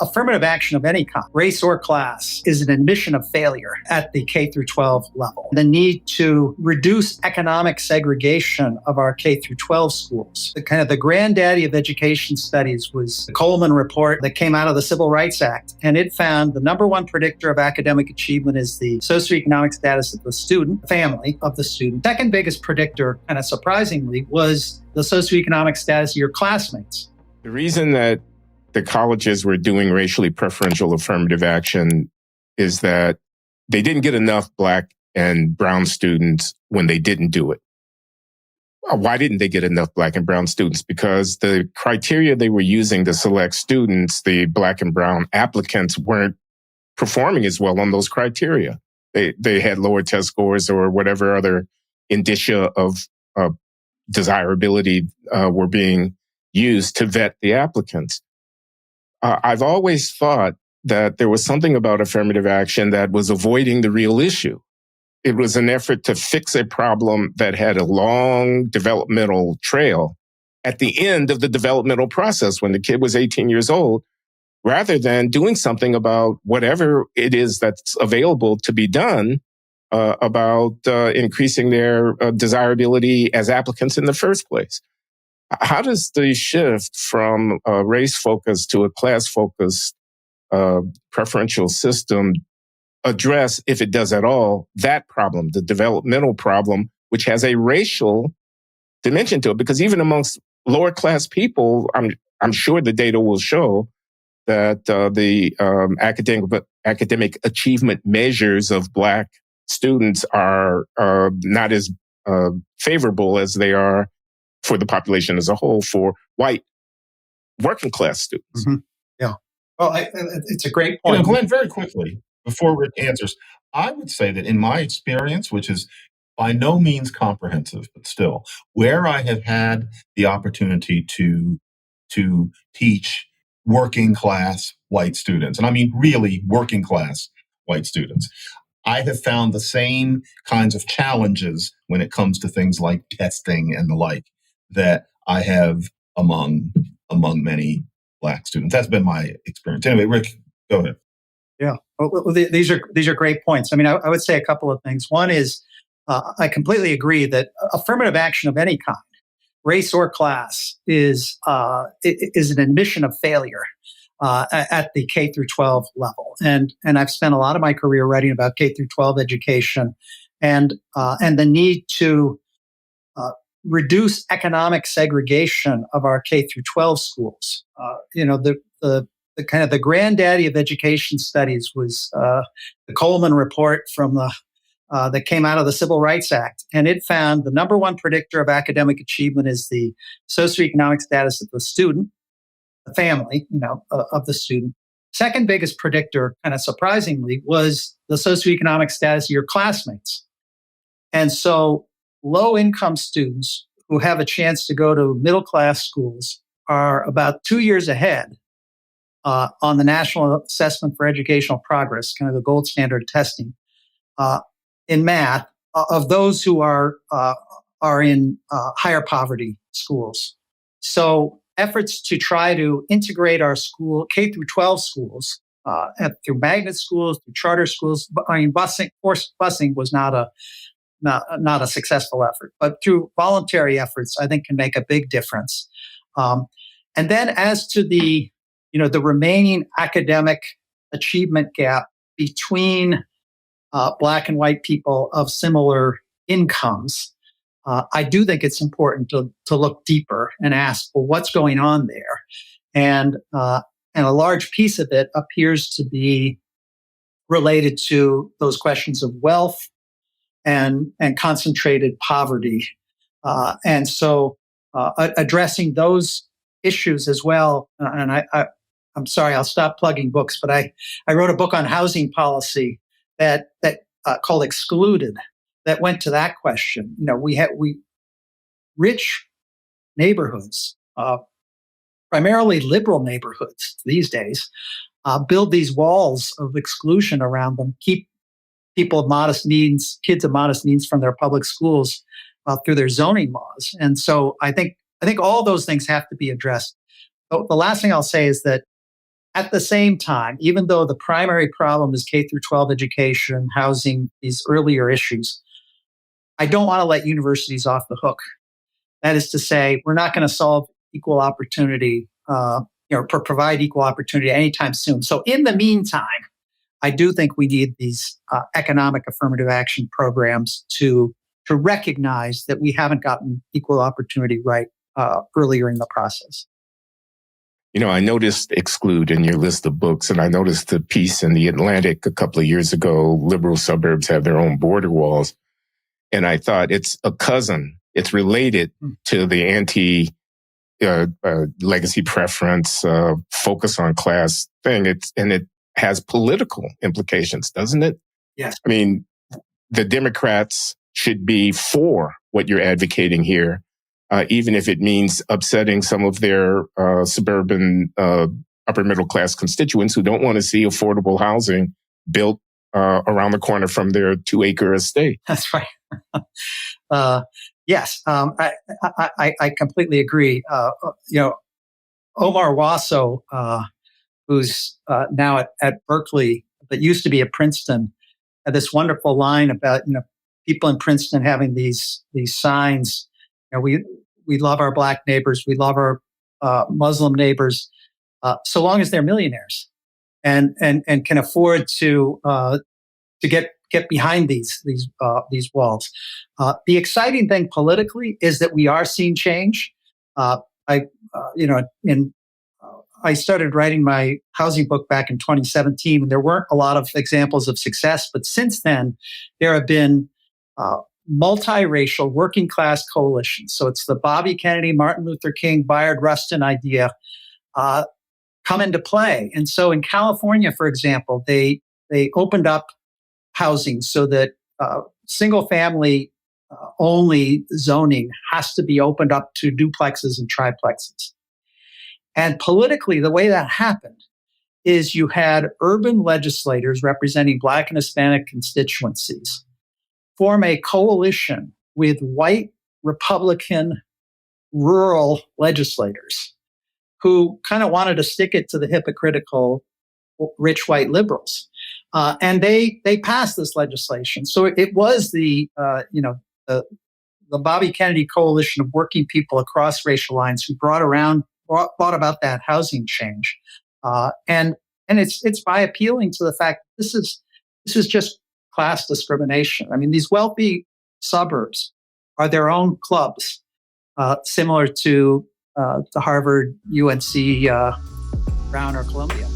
Affirmative action of any kind, race or class, is an admission of failure at the K through 12 level. The need to reduce economic segregation of our K through 12 schools. The granddaddy of education studies was the Coleman report that came out of the Civil Rights Act. And it found the number one predictor of academic achievement is the socioeconomic status of the student, family of the student. Second biggest predictor, kind of surprisingly, was the socioeconomic status of your classmates. The reason that the colleges were doing racially preferential affirmative action is that they didn't get enough Black and brown students when they didn't do it. Why didn't they get enough Black and brown students? Because the criteria they were using to select students, the Black and brown applicants, weren't performing as well on those criteria. They had lower test scores or whatever other indicia of desirability were being used to vet the applicants. I've always thought that there was something about affirmative action that was avoiding the real issue. It was an effort to fix a problem that had a long developmental trail at the end of the developmental process when the kid was 18 years old, rather than doing something about whatever it is that's available to be done about increasing their desirability as applicants in the first place. How does the shift from a race-focused to a class-focused preferential system address, if it does at all, that problem, the developmental problem, which has a racial dimension to it? Because even amongst lower-class people, I'm sure the data will show that the academic achievement measures of Black students are not as favorable as they are for the population as a whole for white working class students. Mm-hmm. Yeah. Well, it's a great point. Glenn, very quickly, before Rick answers, I would say that in my experience, which is by no means comprehensive, but still, where I have had the opportunity to teach working class white students, and I mean really working class white students, I have found the same kinds of challenges when it comes to things like testing and the like that I have among many Black students. That's been my experience. Anyway, Rick, go ahead. Yeah, well, these are great points. I mean, I would say a couple of things. One is I completely agree that affirmative action of any kind, race or class, is an admission of failure at the K through 12 level. And I've spent a lot of my career writing about K through 12 education and the need to reduce economic segregation of our K through 12 schools. The kind of the granddaddy of education studies was the Coleman report from that came out of the Civil Rights Act, and it found the number one predictor of academic achievement is the socioeconomic status of the student, the family, of the student. Second biggest predictor, kind of surprisingly, was the socioeconomic status of your classmates, and so low-income students who have a chance to go to middle-class schools are about 2 years ahead on the National Assessment for Educational Progress, kind of the gold standard testing, in math, of those who are in higher poverty schools. So efforts to try to integrate our school, K through 12 schools, through magnet schools, through charter schools. I mean, forced busing was not a successful effort, but through voluntary efforts, I think can make a big difference. And then as to the remaining academic achievement gap between Black and white people of similar incomes, I do think it's important to look deeper and ask, well, what's going on there? And a large piece of it appears to be related to those questions of wealth and concentrated poverty. And so addressing those issues as well. And I'm sorry, I'll stop plugging books, but I wrote a book on housing policy that called Excluded, that went to that question. We rich neighborhoods, primarily liberal neighborhoods these days, build these walls of exclusion around them, keep people of modest means, kids of modest means, from their public schools through their zoning laws. And so I think all those things have to be addressed. The last thing I'll say is that At the same time, even though the primary problem is K through 12 education, housing, these earlier issues, I don't want to let universities off the hook. That is to say, we're not going to solve equal opportunity, provide equal opportunity anytime soon. So in the meantime, I do think we need these economic affirmative action programs to recognize that we haven't gotten equal opportunity right earlier in the process. I noticed Exclude in your list of books, and I noticed the piece in The Atlantic a couple of years ago, liberal suburbs have their own border walls. And I thought it's a cousin. It's related to the legacy preference, focus on class thing. And it has political implications, doesn't it? Yes. I mean, the Democrats should be for what you're advocating here, even if it means upsetting some of their suburban upper middle class constituents who don't want to see affordable housing built around the corner from their 2-acre estate. That's right. Yes, I completely agree. Omar Wasso, who's now at Berkeley, but used to be at Princeton, had this wonderful line about people in Princeton having these signs. We love our Black neighbors, we love our Muslim neighbors, so long as they're millionaires and can afford to get behind these walls. The exciting thing politically is that we are seeing change. I started writing my housing book back in 2017, and there weren't a lot of examples of success. But since then, there have been multiracial working class coalitions. So it's the Bobby Kennedy, Martin Luther King, Bayard Rustin idea come into play. And so in California, for example, they opened up housing so that single family only zoning has to be opened up to duplexes and triplexes. And politically, the way that happened is you had urban legislators representing Black and Hispanic constituencies form a coalition with white Republican rural legislators who kind of wanted to stick it to the hypocritical rich white liberals. And they passed this legislation. So it was the Bobby Kennedy coalition of working people across racial lines who brought about that housing change. And it's by appealing to the fact that this is just class discrimination. I mean, these wealthy suburbs are their own clubs, similar to the Harvard, UNC, Brown, or Columbia.